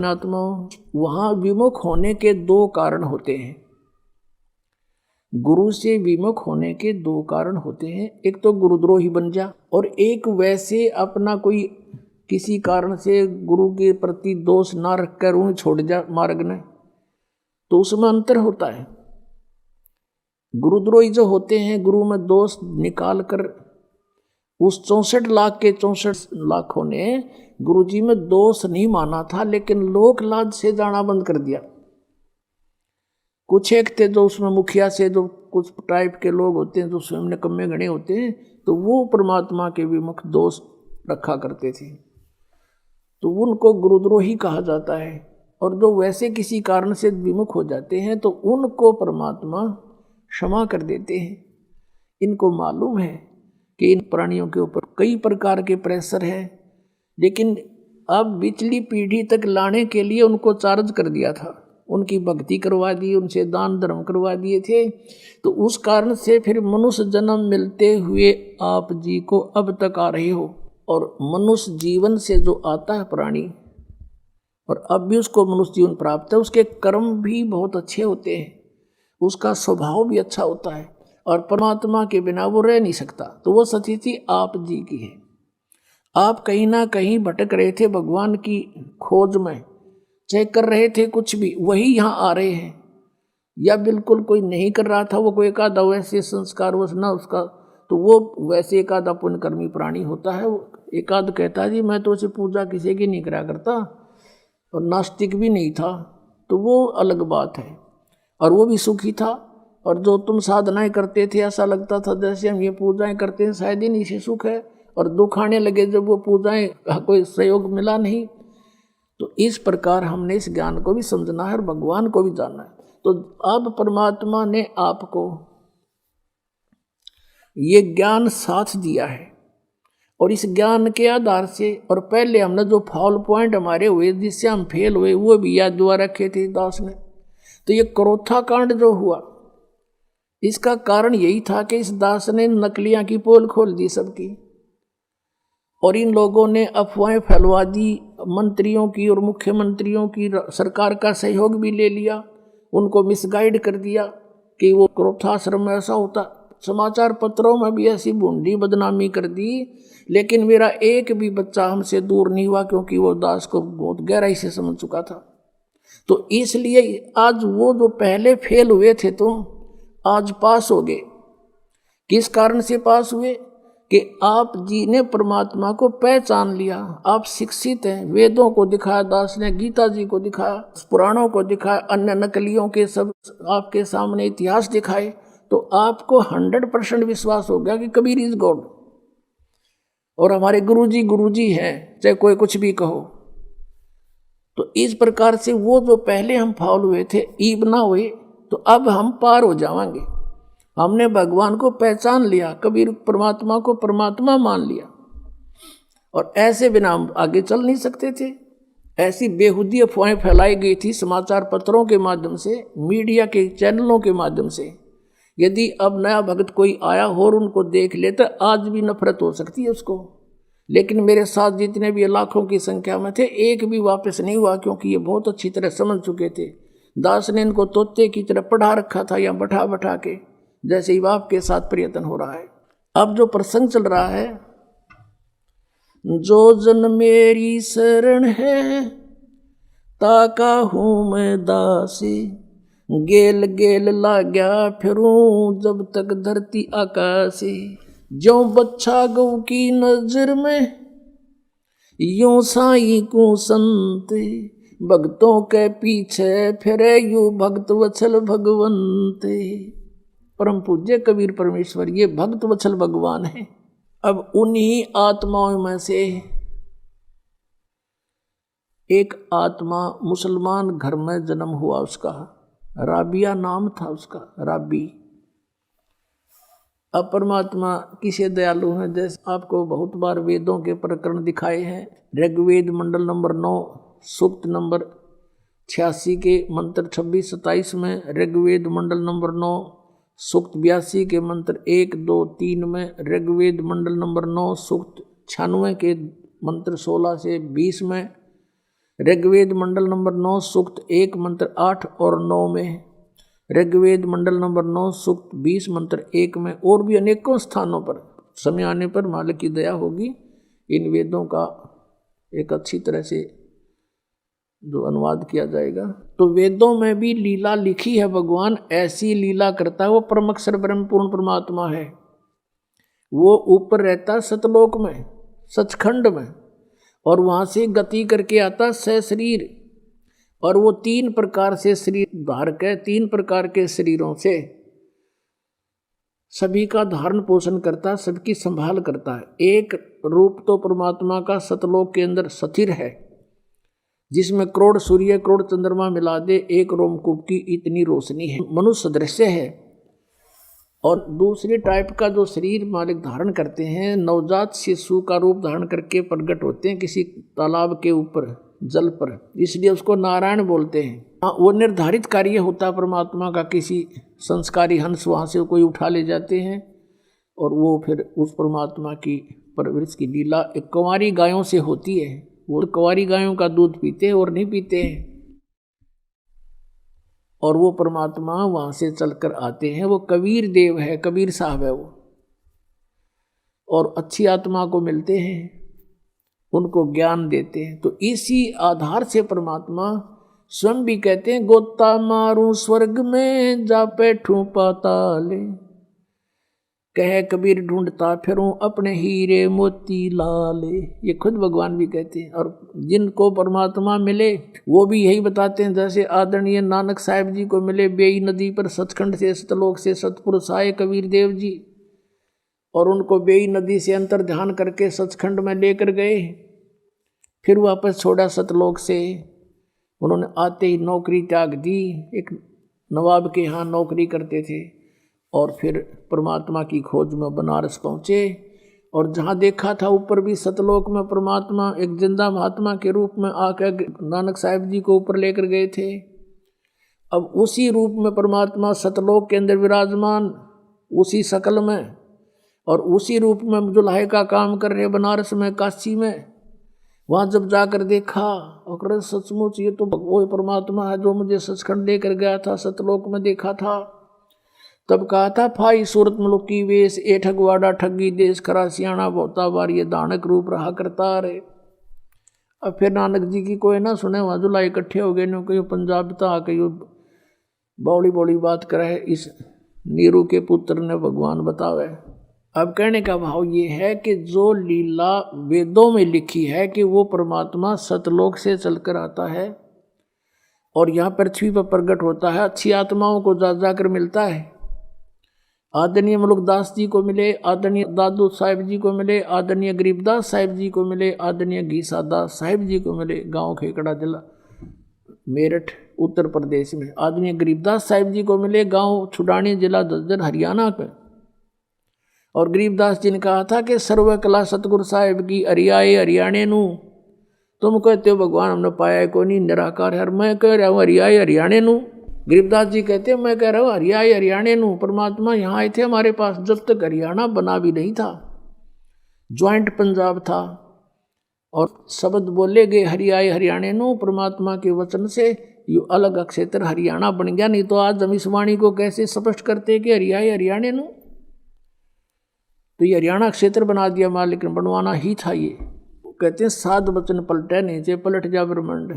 पुण्यात्माओं, वहां विमुख होने के दो कारण होते हैं। गुरु से विमुख होने के दो कारण होते हैं। एक तो गुरुद्रोही बन जा, और एक वैसे अपना कोई किसी कारण से गुरु के प्रति दोष ना रखकर उन्हें छोड़ जा मार्ग ने, तो उसमें अंतर होता है। गुरुद्रोही जो होते हैं, गुरु में दोष निकाल कर उस 64 लाख के 64 लाखों ने गुरु जी में दोष नहीं माना था, लेकिन लोक लाज से जाना बंद कर दिया। कुछ एक थे जो उसमें मुखिया से, जो कुछ टाइप के लोग होते हैं जो स्वयं निकम्मे गणे होते हैं, तो वो परमात्मा के विमुख दोष रखा करते थे, तो उनको गुरुद्रोही कहा जाता है। और जो वैसे किसी कारण से विमुख हो जाते हैं तो उनको परमात्मा क्षमा कर देते हैं। इनको मालूम है कि इन प्राणियों के ऊपर कई प्रकार के प्रेशर है, लेकिन अब पिछली पीढ़ी तक लाने के लिए उनको चार्ज कर दिया था, उनकी भक्ति करवा दी, उनसे दान धर्म करवा दिए थे। तो उस कारण से फिर मनुष्य जन्म मिलते हुए आप जी को अब तक आ रहे हो। और मनुष्य जीवन से जो आता है प्राणी, और अब भी उसको मनुष्य जीवन प्राप्त है, उसके कर्म भी बहुत अच्छे होते हैं, उसका स्वभाव भी अच्छा होता है, और परमात्मा के बिना वो रह नहीं सकता। तो वो स्थिति आप जी की है। आप कहीं ना कहीं भटक रहे थे भगवान की खोज में, चाहे कर रहे थे कुछ भी, वही यहाँ आ रहे हैं। या बिल्कुल कोई नहीं कर रहा था, वो कोई एक आधा वैसे संस्कार वश ना उसका, तो वो वैसे एक आधा पुण्यकर्मी प्राणी होता है। वो एक आध कहता है जी मैं तो उसे पूजा किसी की नहीं करा करता, और नास्तिक भी नहीं था, तो वो अलग बात है, और वो भी सुखी था। और जो तुम साधनाएं करते थे, ऐसा लगता था जैसे हम ये पूजाएं करते हैं शायद ही नहीं से सुख है, और दुख आने लगे जब वो पूजाएं कोई सहयोग मिला नहीं। तो इस प्रकार हमने इस ज्ञान को भी समझना है और भगवान को भी जानना है। तो अब परमात्मा ने आपको ये ज्ञान साथ दिया है, और इस ज्ञान के आधार से, और पहले हमने जो फॉल पॉइंट हमारे हुए जिससे हम फेल हुए, वो भी याद दुआ रखे थे दास ने। तो ये क्रोथा कांड जो हुआ, इसका कारण यही था कि इस दास ने नकलियां की पोल खोल दी सबकी, और इन लोगों ने अफवाहें फैलवा दी मंत्रियों की और मुख्यमंत्रियों की, सरकार का सहयोग भी ले लिया, उनको मिसगाइड कर दिया कि वो क्रोधाश्रम में ऐसा होता। समाचार पत्रों में भी ऐसी भूंडी बदनामी कर दी, लेकिन मेरा एक भी बच्चा हमसे दूर नहीं हुआ, क्योंकि वो दास को बहुत गहराई से समझ चुका था। तो इसलिए आज वो जो पहले फेल हुए थे तो आज पास हो गए। किस कारण से पास हुए? कि आप जी ने परमात्मा को पहचान लिया, आप शिक्षित हैं। वेदों को दिखाया दास ने, गीता जी को दिखाया, पुराणों को दिखाया, अन्य नकलियों के सब आपके सामने इतिहास दिखाए, तो आपको 100% विश्वास हो गया कि कबीर इज गॉड, और हमारे गुरुजी हैं, चाहे कोई कुछ भी कहो। तो इस प्रकार से वो जो पहले हम फाउल हुए थे, ईब ना हुए, तो अब हम पार हो जाएंगे। हमने भगवान को पहचान लिया, कबीर परमात्मा को परमात्मा मान लिया, और ऐसे बिना हम आगे चल नहीं सकते थे। ऐसी बेहुदी अफवाहें फैलाई गई थी समाचार पत्रों के माध्यम से, मीडिया के चैनलों के माध्यम से। यदि अब नया भक्त कोई आया हो और उनको देख ले तो आज भी नफरत हो सकती है उसको, लेकिन मेरे साथ जितने भी लाखों की संख्या में थे, एक भी वापस नहीं हुआ, क्योंकि ये बहुत अच्छी तरह समझ चुके थे। दास ने इनको तोते की तरह पढ़ा रखा था, या बैठा बैठा के, जैसे ही बाप के साथ प्रयत्न हो रहा है। अब जो प्रसंग चल रहा है, जो जन मेरी शरण है ताका हूँ मैं दासी, गेल गेल लाग्या फिरूं जब तक धरती आकाशी, जो बच्चा गौ की नजर में यूं साई को संत, भक्तों के पीछे फिरे यू भक्त वत्सल भगवंत। परम पूज्य कबीर परमेश्वर ये भक्त वत्सल भगवान है। अब उन्हीं आत्माओं में से एक आत्मा मुसलमान घर में जन्म हुआ, उसका राबिया नाम था, उसका राबी। अब परमात्मा किसे दयालु हैं, जैसे आपको बहुत बार वेदों के प्रकरण दिखाए हैं। ऋग्वेद मंडल नंबर 9 सूक्त नंबर 86 के मंत्र 26-27 में, ऋग्वेद मंडल नंबर 9 सूक्त 82 के मंत्र 1, 2, 3 में, ऋग्वेद मंडल नंबर 9 सूक्त 96 के मंत्र 16 से 20 में, ऋग्वेद मंडल नंबर 9 सूक्त 1 मंत्र 8 और 9 में, ऋग्वेद मंडल नंबर 9 सूक्त 20 मंत्र 1 में, और भी अनेकों स्थानों पर समय आने पर मालिक की दया होगी इन वेदों का एक अच्छी तरह से जो अनुवाद किया जाएगा। तो वेदों में भी लीला लिखी है, भगवान ऐसी लीला करता है। वो परम अक्षर ब्रह्म पूर्ण परमात्मा है, वो ऊपर रहता सतलोक में, सचखंड में, और वहाँ से गति करके आता सशरीर, और वो 3 प्रकार से शरीर धारक है, 3 प्रकार के शरीरों से सभी का धारण पोषण करता, सबकी संभाल करता है। एक रूप तो परमात्मा का सतलोक के अंदर स्थिर है, जिसमें करोड़ सूर्य करोड़ चंद्रमा मिला दे एक रोमकूप की इतनी रोशनी है, मनुष्य दृश्य है। और दूसरी टाइप का जो शरीर मालिक धारण करते हैं, नवजात शिशु का रूप धारण करके प्रकट होते हैं किसी तालाब के ऊपर जल पर, इसलिए उसको नारायण बोलते हैं। वो निर्धारित कार्य होता है परमात्मा का, किसी संस्कारी हंस वहाँ से कोई उठा ले जाते हैं और वो फिर उस परमात्मा की परवरिश की लीला एक कुंवारी गायों से होती है। वो कुंवारी गायों का दूध पीते हैं और नहीं पीते हैं, और वो परमात्मा वहाँ से चलकर आते हैं। वो कबीर देव है, कबीर साहब है वो, और अच्छी आत्मा को मिलते हैं, उनको ज्ञान देते हैं। तो इसी आधार से परमात्मा स्वयं भी कहते हैं, गोता मारूं स्वर्ग में जा बैठूं पाताले, कहे कबीर ढूंढता फिरूं अपने हीरे मोती लाले। ये खुद भगवान भी कहते हैं। और जिनको परमात्मा मिले वो भी यही बताते हैं, जैसे आदरणीय नानक साहिब जी को मिले बेई नदी पर सचखंड से सतलोक से सतपुरुष आए कबीर देव जी, और उनको बेई नदी से अंतर ध्यान करके सचखंड में लेकर गए, फिर वापस छोड़ा सतलोक से। उन्होंने आते ही नौकरी त्याग दी, एक नवाब के यहाँ नौकरी करते थे, और फिर परमात्मा की खोज में बनारस पहुँचे। और जहाँ देखा था ऊपर भी सतलोक में परमात्मा एक जिंदा महात्मा के रूप में आकर नानक साहिब जी को ऊपर लेकर गए थे। अब उसी रूप में परमात्मा सतलोक के अंदर विराजमान, उसी शकल में, और उसी रूप में जुल्हे का काम कर रहे बनारस में, काशी में। वहाँ जब जाकर देखा और सचमुच ये तो वो परमात्मा है जो मुझे सचखंड लेकर गया था, सतलोक में देखा था। तब कहा था, फाई सूरत मुलुकी वेश ए ठगवाड़ा ठगी देश खरा सियाणा बहुता बार ये दानक रूप रहा करता रे। अब फिर नानक जी की कोई ना सुने, वहाँ जुला इकट्ठे हो गए, कहीं पंजाब तो आके बौड़ी बौड़ी बात करे, इस नीरू के पुत्र ने भगवान बतावे। अब कहने का भाव ये है कि जो लीला वेदों में लिखी है कि वो परमात्मा सतलोक से चलकर आता है और यहाँ पृथ्वी पर प्रकट होता है, अच्छी आत्माओं को जा जाकर मिलता है। आदरणीय मुलुकदास जी को मिले, आदरणीय दादू साहिब जी को मिले, आदरणीय गरीबदास साहिब जी को मिले, आदरणीय घीसादास साहिब जी को मिले, गांव खेकड़ा जिला मेरठ उत्तर प्रदेश में। आदरणीय गरीबदास साहिब जी को मिले, गांव छुडानी जिला दज्जर हरियाणा में। और गरीबदास जी ने कहा था कि सर्व कला सतगुरु साहिब की हरियाए हरियाणे नू। तुम कहते हो भगवान हमने पाया को नहीं, निराकार है, मैं कह रहा हूँ हरियाए हरियाणे नू। गरीबदास जी कहते हैं मैं कह रहा हूँ हरियाए हरियाणे नू। परमात्मा यहाँ आए थे हमारे पास जब तक हरियाणा बना भी नहीं था, ज्वाइंट पंजाब था, और शब्द बोले गए हरियाए हरियाणे नू। परमात्मा के वचन से ये अलग क्षेत्र हरियाणा बन गया, नहीं तो आज हम इस वाणी को कैसे स्पष्ट करते कि हरियाए हरियाणे नू। तो ये हरियाणा क्षेत्र बना दिया मालिक ने, बनवाना ही था ये। कहते हैं साध वचन पलटे नीचे पलट जा ब्रह्मांड।